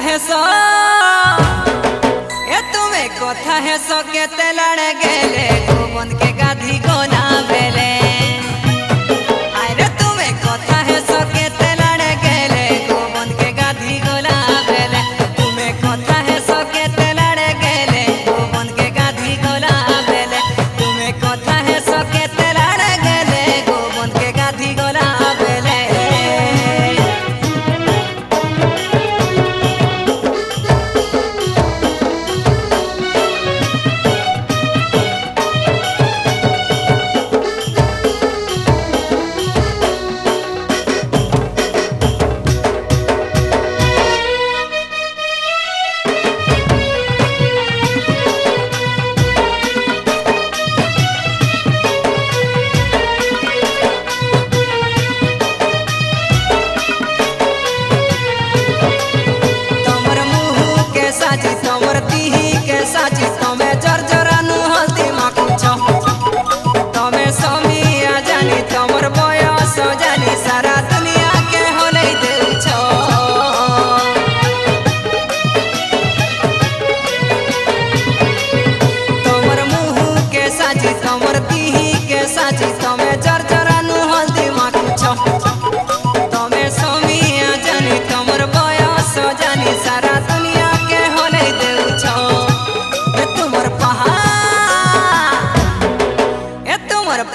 है सो ए तुम्हें कथा है सो के तेलड़ गेले गोवन के गाधी गोना बेले अरे तुम्हें कथा है सो के तेलड़ गेले गोवन के गाधी गोना बेले तुम्हें कथा है सो के तेलड़ गेले गोवन के गाधी गोना बेले तुम्हें कथा है सो के तेलड़ गेले गोवन के गाधी गोना बेले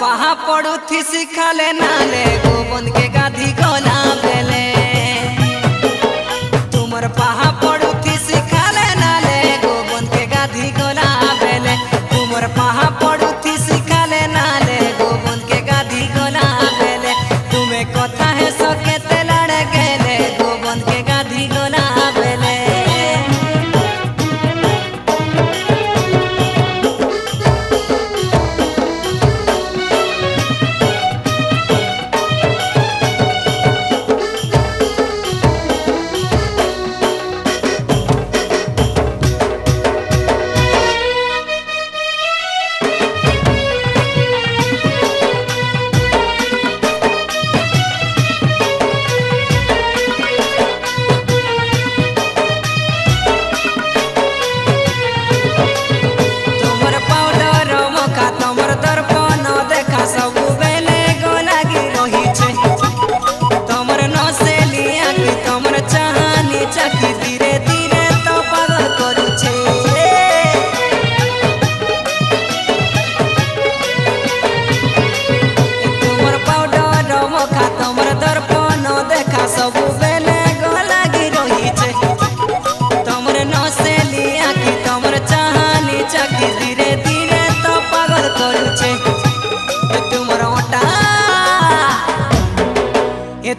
पहा पड़ू थी सिखाले नाले गोवन के गाधी गोना बेले तुमर पहा पड़ू थी सिखाले नाले गोवन के गाधी गोना बेले तुमर पहा पड़ू थी सिखाले नाले गोवन के गाधी गोना बेले तुम्हें कथा है सो के तेलड़ गेले गोवन के गाधी गोना बेले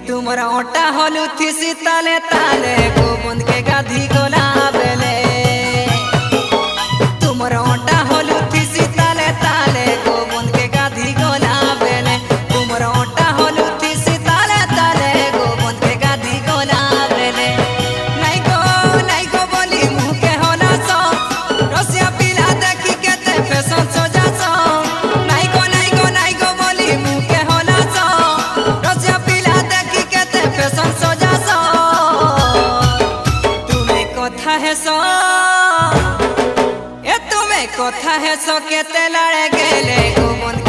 तुमरा ओटा होलू थी सीताले ताले गोवन के गाधी गोना बेले तुमरा ओटा होलू थी सीताले ताले गोवन के गाधी गोना बेले तुमरा ओटा होलू थी सीताले ताले गोवन के गाधी गोना बेले नहीं गो बोली मुँह के होना सो रसिया पीला देखी के ते फैशन सो जा सो नहीं गो बोली मुँह के होना सो रसिया पीला देखी फैशन सो जा सो तुम्हें कथा है सो ए तुम्हें कथा है सो के तेलड़ गेले गोवन